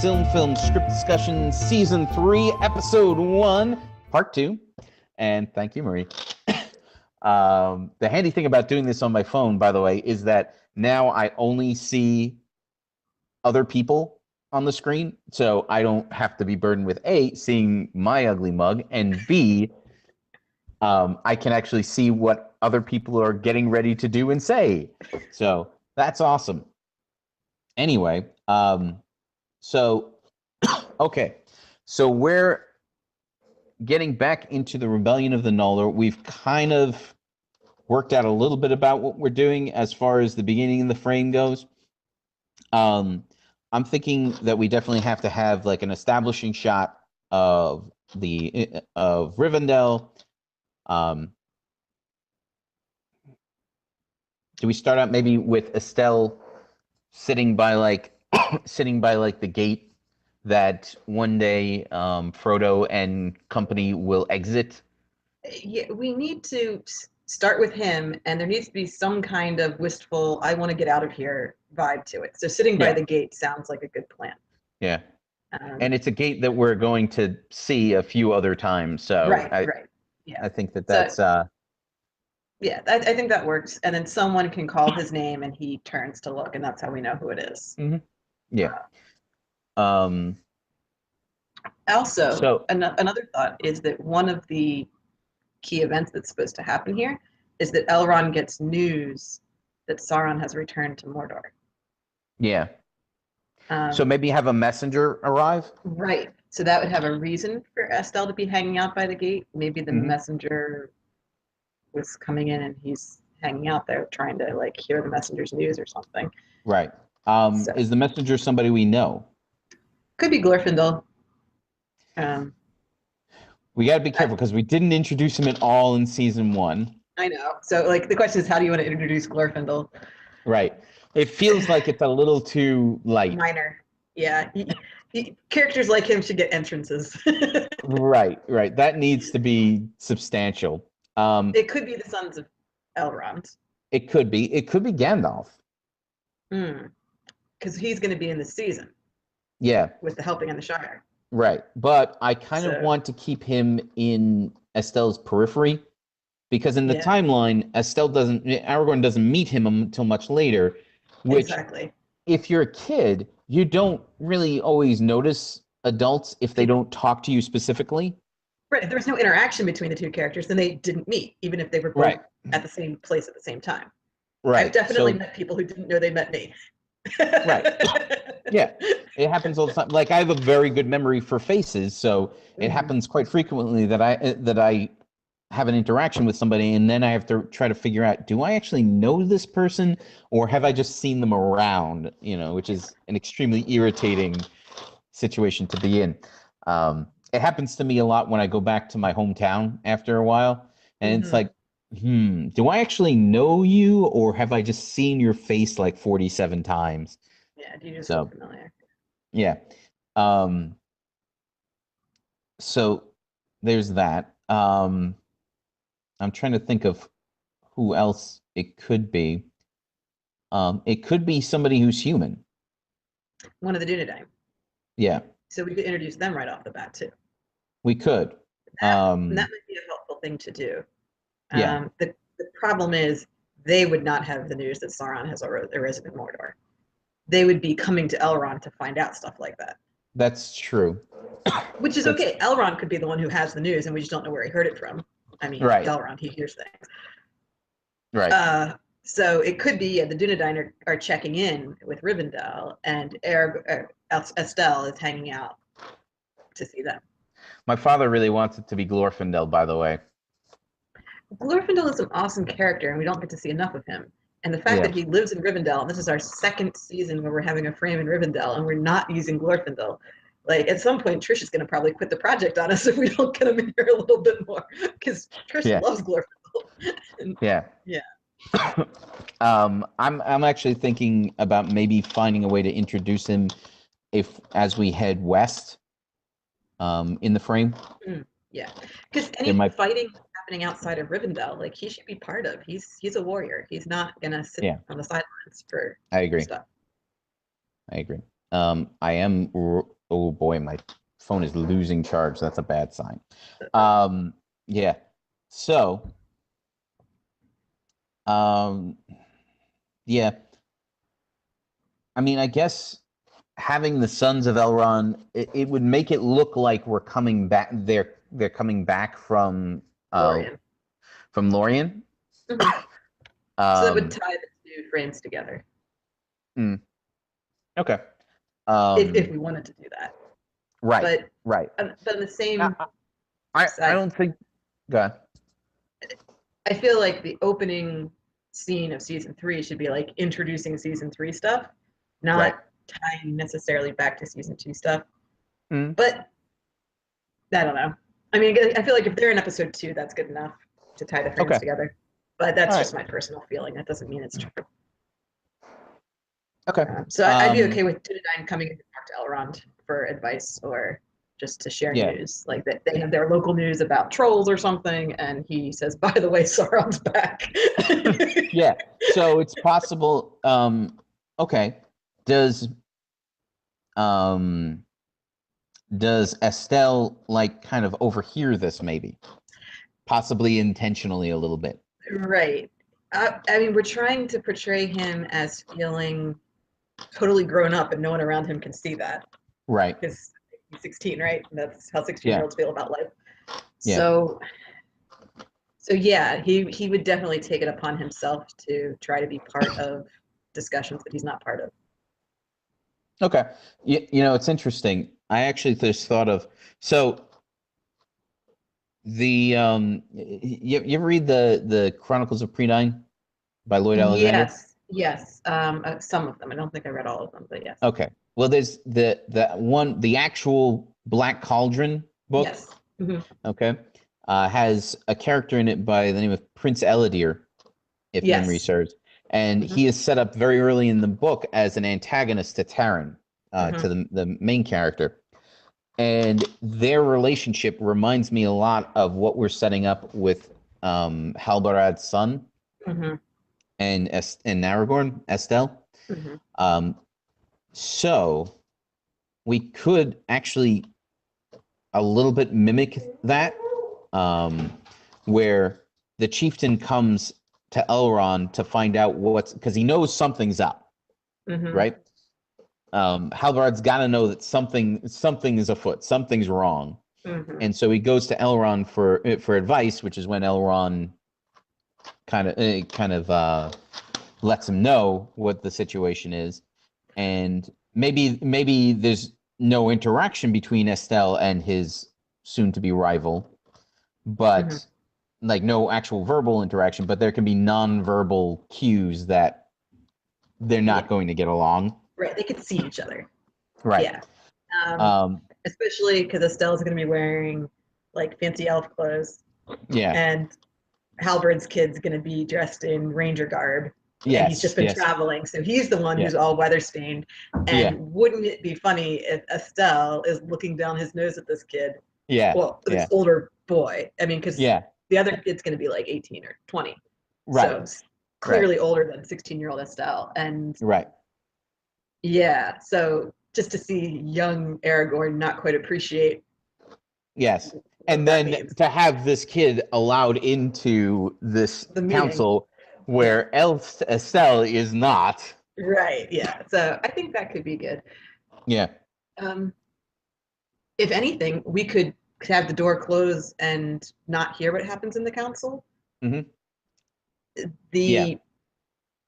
SilmFilm Script Discussion Season 3, Episode 1, Part 2. And thank you, Marie. The handy thing about doing this on my phone, by the way, is that now I only see other people on the screen, so I don't have to be burdened with A, seeing my ugly mug, and B, I can actually see what other people are getting ready to do and say. So that's awesome. Anyway, so, okay. So we're getting back into the Rebellion of the Nuller. We've kind of worked out a little bit about what we're doing as far as the beginning of the frame goes. I'm thinking that we definitely have to have like an establishing shot of Rivendell. Do we start out maybe with Estelle sitting by like the gate that one day Frodo and company will exit? Yeah, we need to start with him, and there needs to be some kind of wistful, I want to get out of here vibe to it. So sitting by the gate sounds like a good plan. Yeah. And it's a gate that we're going to see a few other times. So right. Yeah. I think that's yeah, I think that works. And then someone can call his name and he turns to look, and that's how we know who it is. Mm-hmm. Yeah. Also, another thought is that one of the key events that's supposed to happen here is that Elrond gets news that Sauron has returned to Mordor. Yeah. So maybe have a messenger arrive? Right. So that would have a reason for Estelle to be hanging out by the gate. Maybe the messenger was coming in and he's hanging out there trying to like hear the messenger's news or something. Right. Is the messenger somebody we know? Could be Glorfindel. We got to be careful because we didn't introduce him at all in season 1. I know. So like the question is, how do you want to introduce Glorfindel? Right. It feels like it's a little too light. Minor. Yeah. Characters like him should get entrances. Right. That needs to be substantial. It could be the sons of Elrond. It could be Gandalf. Because he's going to be in the season. Yeah. With the helping in the Shire. Right. But I kind of want to keep him in Estelle's periphery because in the timeline, Aragorn doesn't meet him until much later, which if you're a kid, you don't really always notice adults if they don't talk to you specifically. Right. If there was no interaction between the two characters, then they didn't meet, even if they were both at the same place at the same time. Right. I've definitely met people who didn't know they met me. Right. Yeah. It happens all the time. Like I have a very good memory for faces, so it happens quite frequently that I have an interaction with somebody and then I have to try to figure out, do I actually know this person or have I just seen them around, which is an extremely irritating situation to be in. It happens to me a lot when I go back to my hometown after a while and it's like, do I actually know you or have I just seen your face like 47 times? Yeah, do you just look familiar? Yeah. So there's that. I'm trying to think of who else it could be. It could be somebody who's human. One of the Dunedain. Yeah. So we could introduce them right off the bat too. We could. That might be a helpful thing to do. The problem is they would not have the news that Sauron has arisen in Mordor. They would be coming to Elrond to find out stuff like that. That's true. Which is okay. Elrond could be the one who has the news, and we just don't know where he heard it from. I mean, Elrond, he hears things. Right. So it could be the Dunedain are checking in with Rivendell, and Estelle is hanging out to see them. My father really wants it to be Glorfindel, by the way. Glorfindel is an awesome character, and we don't get to see enough of him. And the fact that he lives in Rivendell, and this is our second season where we're having a frame in Rivendell, and we're not using Glorfindel. Like, at some point, Trish is going to probably quit the project on us if we don't get him in here a little bit more, because Trish loves Glorfindel. Yeah. I'm actually thinking about maybe finding a way to introduce him as we head west in the frame. Yeah, because any fighting happening outside of Rivendell, like he should be part of. He's a warrior. He's not gonna sit on the sidelines for stuff. I agree. I am. Oh boy, my phone is losing charge. That's a bad sign. Yeah. So, yeah. I mean, I guess having the Sons of Elrond, it would make it look like we're coming back. They're coming back Lorien. from Lorien. Mhm. So that would tie the two frames together. Okay. If we wanted to do that. Right. But Right. but on the same I side, don't think. Go ahead. I feel like the opening scene of season 3 should be like introducing season 3 stuff, not Right. tying necessarily back to season 2 stuff. Mm. But I don't know. I mean, I feel like if they're in episode 2, that's good enough to tie the frames Okay. together. But that's All just right. my personal feeling. That doesn't mean it's true. Okay. So I'd be okay with Dunedain coming in to talk to Elrond for advice or just to share Yeah. news. Like that they have their local news about trolls or something, and he says, "By the way, Sauron's back." Yeah. So it's possible. Okay. Does Estelle like kind of overhear this? Maybe, possibly intentionally a little bit. Right. I mean, we're trying to portray him as feeling totally grown up, and no one around him can see that. Right. Because he's 16, right? And that's how 16-year-olds Yeah. feel about life. Yeah. So yeah, he would definitely take it upon himself to try to be part of discussions that he's not part of. Okay. You know, it's interesting. I actually just thought of the you ever read the Chronicles of Prydain by Lloyd Alexander? Yes. Some of them. I don't think I read all of them, but yes. Okay. Well, there's the actual Black Cauldron book. Yes. Mm-hmm. Okay. Has a character in it by the name of Prince Eladir, if memory Yes. serves. And Mm-hmm. he is set up very early in the book as an antagonist to Taran, Mm-hmm. to the main character. And their relationship reminds me a lot of what we're setting up with Halbarad's son Mm-hmm. and Aragorn, Estelle. Mm-hmm. So we could actually a little bit mimic that, where the chieftain comes to Elrond to find out because he knows something's up, Mm-hmm. right? Halvard's got to know that something is afoot, something's wrong, and so he goes to Elrond for advice, which is when Elrond kind of lets him know what the situation is, and maybe there's no interaction between Estelle and his soon-to-be rival, but like no actual verbal interaction, but there can be non-verbal cues that they're not going to get along. Right, they could see each other. Right. Yeah. Especially because Estelle's going to be wearing like fancy elf clothes. Yeah. And Halvard's kid's going to be dressed in ranger garb. Yes. And he's just been traveling. So he's the one who's all weather stained. And wouldn't it be funny if Estelle is looking down his nose at this kid? Yeah. Well, this older boy. I mean, because the other kid's going to be like 18 or 20. Right. So clearly older than 16-year-old Estelle. And yeah, so just to see young Aragorn not quite appreciate. Yes. And then to have this kid allowed into this council where Estelle is not. Right, yeah. So I think that could be good. Yeah. If anything, we could have the door close and not hear what happens in the council. Mm-hmm. The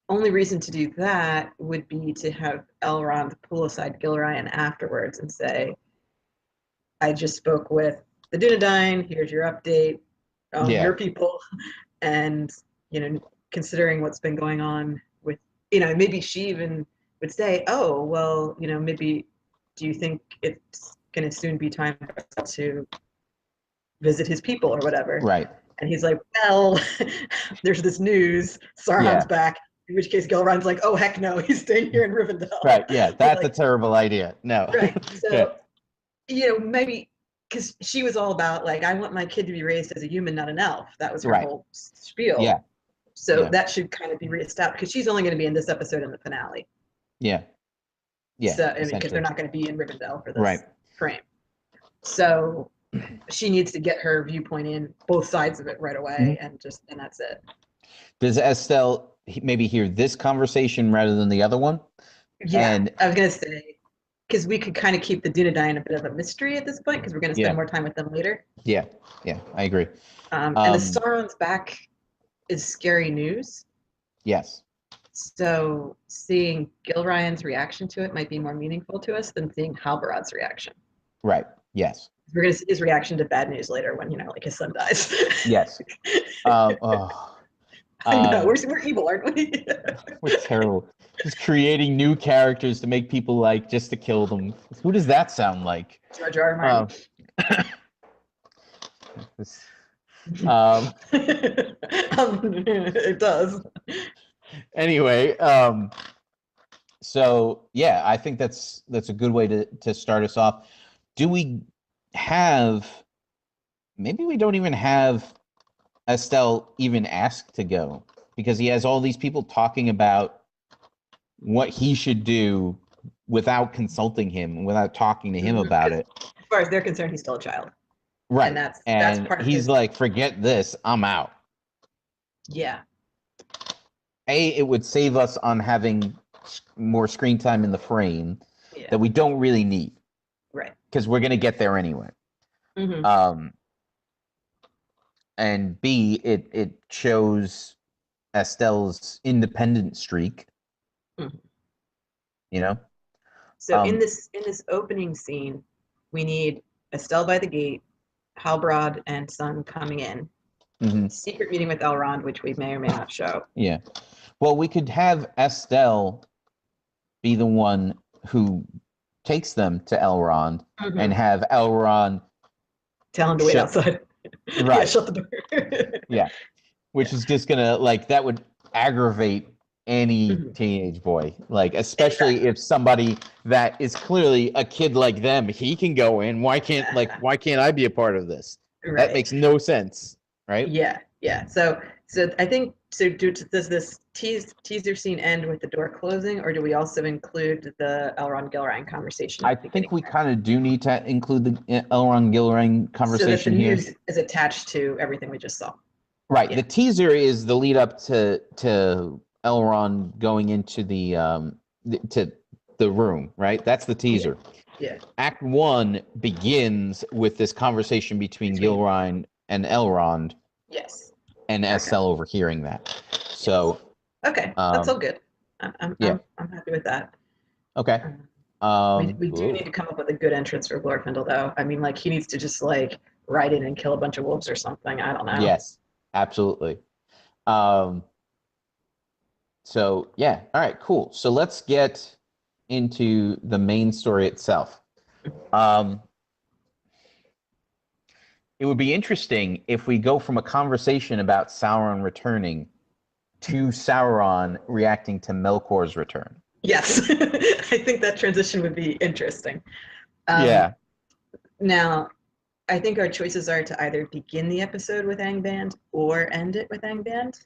only reason to do that would be to have Elrond pull aside Gilrayan afterwards and say, I just spoke with the Dunedain, here's your update on your people. And, considering what's been going on with, maybe she even would say, oh, well, maybe do you think it's going to soon be time for us to visit his people or whatever? Right. And he's like, well, there's this news, Sauron's back. In which case Gilrand's like, oh, heck no, he's staying here in Rivendell. Right, yeah, that's a terrible idea. No. Right, so, maybe, because she was all about, like, I want my kid to be raised as a human, not an elf. That was her whole spiel. Yeah. So that should kind of be reestablished, because she's only going to be in this episode and the finale. Yeah. Yeah, So I mean, because they're essentially. not going to be in Rivendell for this Right. frame. So she needs to get her viewpoint in both sides of it right away, and that's it. Does Estelle maybe hear this conversation rather than the other one? Yeah, And I was gonna say, because we could kind of keep the Dunedain a bit of a mystery at this point, because we're gonna spend more time with them later. Yeah, I agree. And the Sauron's back is scary news. Yes. So seeing Gilryan's reaction to it might be more meaningful to us than seeing Halbarad's reaction. Right. Yes. We're gonna see his reaction to bad news later when like his son dies. Yes. Oh. I know we're evil, aren't we? We're terrible. Just creating new characters to make people like just to kill them. Who does that sound like? George R. R. Martin. It does. Anyway, so yeah, I think that's a good way to start us off. Do we have? Maybe we don't even have Estelle even ask to go, because he has all these people talking about what he should do without consulting him, without talking to him about it. As far as they're concerned, he's still a child. Right. And that's part of he's like, forget this, I'm out. Yeah. It would save us on having more screen time in the frame that we don't really need. Right. Because we're going to get there anyway. And B, it shows Estelle's independent streak. You know? So in this opening scene, we need Estelle by the gate, Halbrand and son coming in. Secret meeting with Elrond, which we may or may not show. Yeah. Well, we could have Estelle be the one who takes them to Elrond and have Elrond tell him to wait outside. Right. Yeah, shut the door. Yeah. Which is just gonna, like, that would aggravate any teenage boy, like, especially if somebody that is clearly a kid like them, he can go in. Why can't I be a part of this? Right. That makes no sense, right? Yeah. So I think does this teaser scene end with the door closing, or do we also include the Elrond Gilrine conversation? I think we kind of do need to include the Elrond Gilrine conversation so that the here. news is attached to everything we just saw. Right. Yeah. The teaser is the lead up to Elrond going into the room, right? That's the teaser. Yeah. Act 1 begins with this conversation between Gilrine and Elrond. Yes. And Estelle overhearing that. So okay, that's all good. I'm happy with that. Okay. We do need to come up with a good entrance for Glorfindel, though. I mean, like, he needs to just like ride in and kill a bunch of wolves or something. I don't know. Yes, absolutely. So yeah, all right, cool. So let's get into the main story itself. It would be interesting if we go from a conversation about Sauron returning to Sauron reacting to Melkor's return. Yes, I think that transition would be interesting. Yeah. Now, I think our choices are to either begin the episode with Angband or end it with Angband.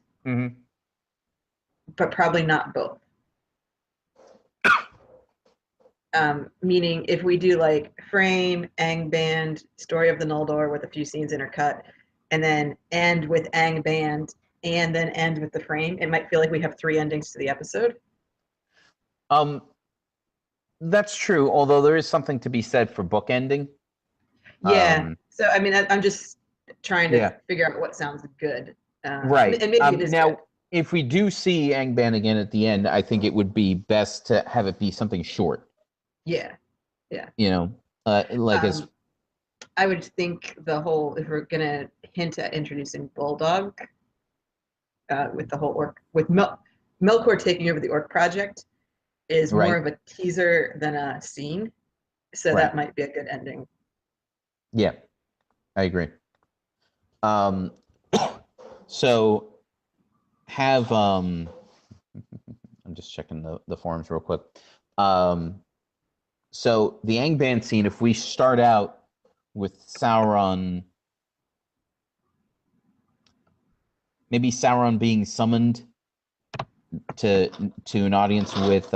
But probably not both. Meaning, if we do like frame, Angband, story of the Noldor with a few scenes intercut, and then end with Angband, and then end with the frame, it might feel like we have 3 endings to the episode. That's true. Although there is something to be said for bookending. Yeah. So I mean, I'm just trying to figure out what sounds good. Right. And maybe it is now, good. If we do see Angband again at the end, I think it would be best to have it be something short. Yeah. You know, as I would think the whole, if we're gonna hint at introducing Bulldog, with the whole orc, with Melkor taking over the orc project, is more of a teaser than a scene, so that might be a good ending. Yeah, I agree. So have I'm just checking the forums real quick. So the Angband scene, if we start out with Sauron, maybe Sauron being summoned to an audience with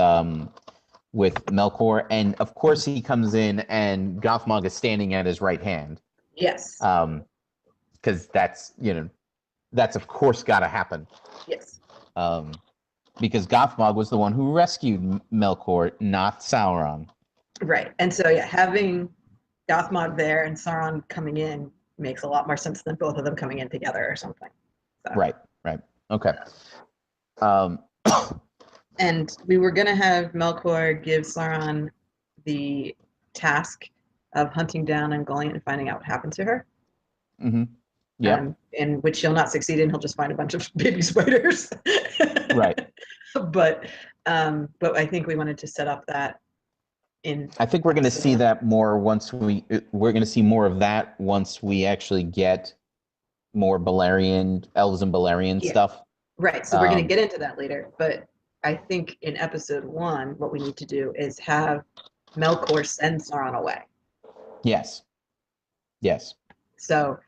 with Melkor, and of course he comes in and Gothmog is standing at his right hand. Yes. Because that's of course got to happen. Yes. Because Gothmog was the one who rescued Melkor, not Sauron. Right, and so yeah, having Gothmog there and Sauron coming in makes a lot more sense than both of them coming in together or something. So. Right. Okay. And we were going to have Melkor give Sauron the task of hunting down Ungoliant and finding out what happened to her. Mm-hmm. Yeah. In which he'll not succeed in. He'll just find a bunch of baby spiders. Right. But I think we wanted to set up that I think we're going to see that more once we're going to see more of that once we actually get more Balerion, elves and Balerion stuff. Right. So we're going to get into that later. But I think in episode 1, what we need to do is have Melkor send Sauron away. Yes. So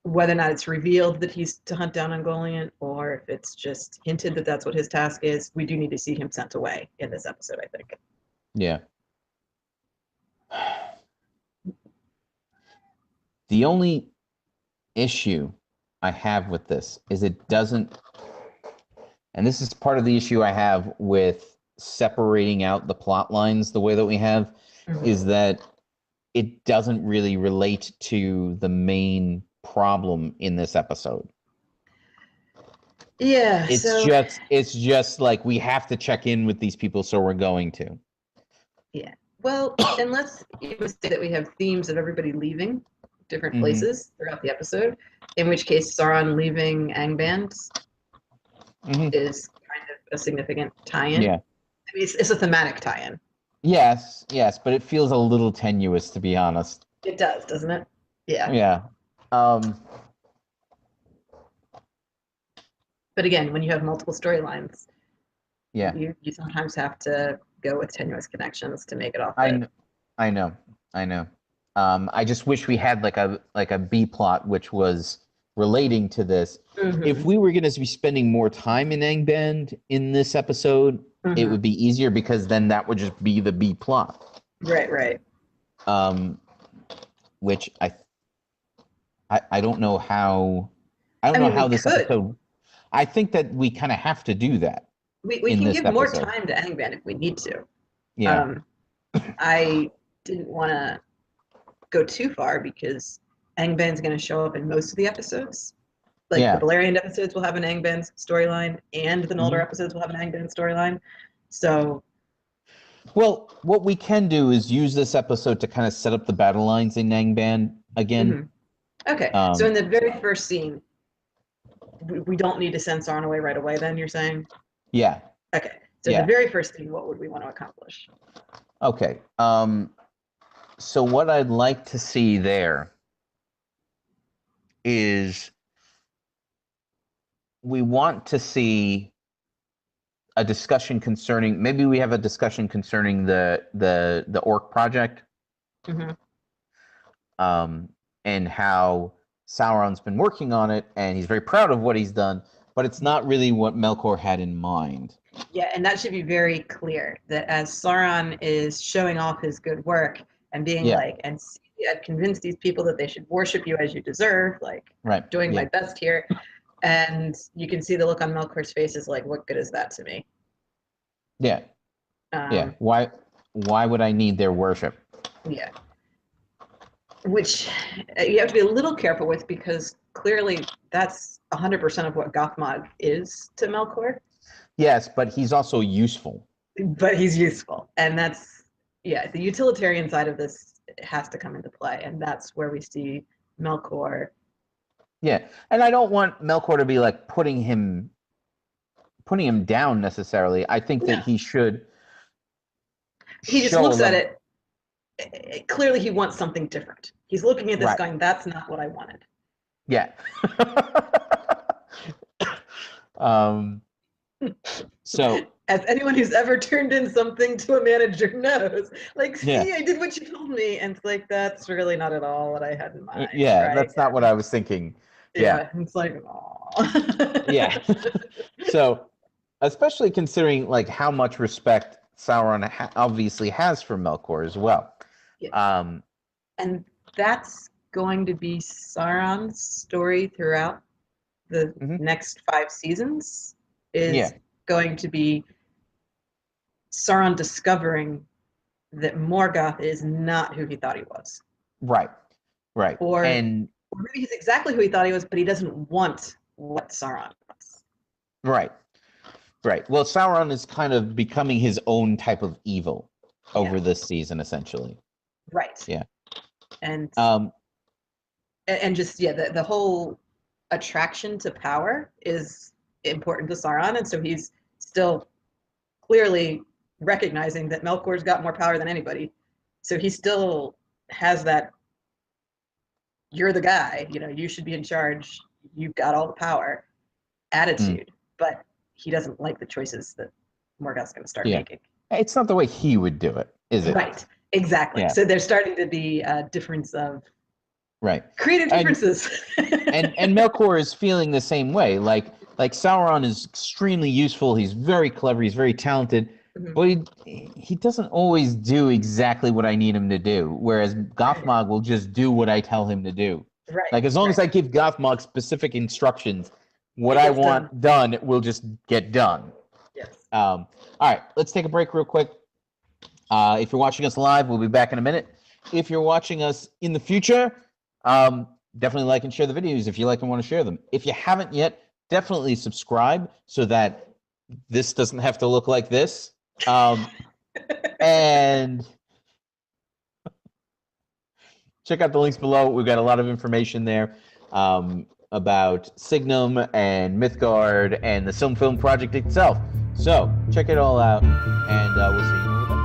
whether or not it's revealed that he's to hunt down Ungoliant, or if it's just hinted that that's what his task is, we do need to see him sent away in this episode, I think. Yeah. The only issue I have with this is it doesn't, and this is part of the issue I have with separating out the plot lines the way that we have, is that it doesn't really relate to the main problem in this episode. Yeah, it's just like we have to check in with these people, so we're going to. Yeah. Well, unless you say that we have themes of everybody leaving different places throughout the episode, in which case Sauron leaving Angband is kind of a significant tie-in. Yeah. I mean, it's a thematic tie-in. Yes, but it feels a little tenuous, to be honest. It does, doesn't it? Yeah. Yeah. But again, when you have multiple storylines, you sometimes have to go with tenuous connections to make it all fit. I know. I just wish we had like a B plot which was relating to this. If we were going to be spending more time in Angband in this episode, it would be easier because then that would just be the B plot. Right. Which I don't know how. I don't know how this episode. I think that we kind of have to do that. We can give more time to Angband if we need to. Yeah. I didn't want to go too far because Angband's going to show up in most of the episodes. The Balerion episodes will have an Angband storyline, and the Noldor episodes will have an Angband storyline. So, well, what we can do is use this episode to kind of set up the battle lines in Angband again. Okay, so in the very first scene, we don't need to send Sauron away right away, then, you're saying? Yeah. Okay, so in the very first scene, what would we want to accomplish? Okay, so what I'd like to see there is we want to see a discussion concerning, maybe we have a discussion concerning the Orc project, and how Sauron's been working on it, and he's very proud of what he's done, but it's not really what Melkor had in mind. Yeah, and that should be very clear, that as Sauron is showing off his good work and being like, and see, I've convinced these people that they should worship you as you deserve, like, doing my best here. And you can see the look on Melkor's face is like, what good is that to me? Yeah. Why would I need their worship? Yeah. Which you have to be a little careful with, because clearly that's 100% of what Gothmog is to Melkor. Yes, but he's also useful. But he's useful. And that's, the utilitarian side of this has to come into play. And that's where we see Melkor. Yeah, and I don't want Melkor to be like putting him down necessarily. I think that he should. He just looks at it. Clearly, he wants something different. He's looking at this going, that's not what I wanted. Yeah. So, as anyone who's ever turned in something to a manager knows, like, see, I did what you told me, and it's like, that's really not at all what I had in mind. That's not what I was thinking. Yeah. It's like, aw. Yeah. So, especially considering like how much respect Sauron obviously has for Melkor as well. Yes. Um, and that's going to be Sauron's story throughout the next 5 seasons. Is going to be Sauron discovering that Morgoth is not who he thought he was. Right. Or maybe he's exactly who he thought he was, but he doesn't want what Sauron wants. Right. Well, Sauron is kind of becoming his own type of evil over this season, essentially. Right. Yeah. And just the whole attraction to power is important to Sauron, and so he's still clearly recognizing that Melkor's got more power than anybody. So he still has that, you're the guy, you should be in charge, you've got all the power attitude, but he doesn't like the choices that Morgoth's going to start making. It's not the way he would do it, is it? Right, exactly. Yeah. So there's starting to be a difference of creative differences. and Melkor is feeling the same way. Like Sauron is extremely useful, he's very clever, he's very talented, but he doesn't always do exactly what I need him to do, whereas Gothmog will just do what I tell him to do. Right. Like, as long as I give Gothmog specific instructions, what I want done, it will just get done. Yes. All right, let's take a break real quick. If you're watching us live, we'll be back in a minute. If you're watching us in the future, definitely like and share the videos if you like and want to share them. If you haven't yet, definitely subscribe so that this doesn't have to look like this. And check out the links below. We've got a lot of information there about Signum and Mythgard and the SilmFilm project itself. So check it all out, and we'll see you in a little bit.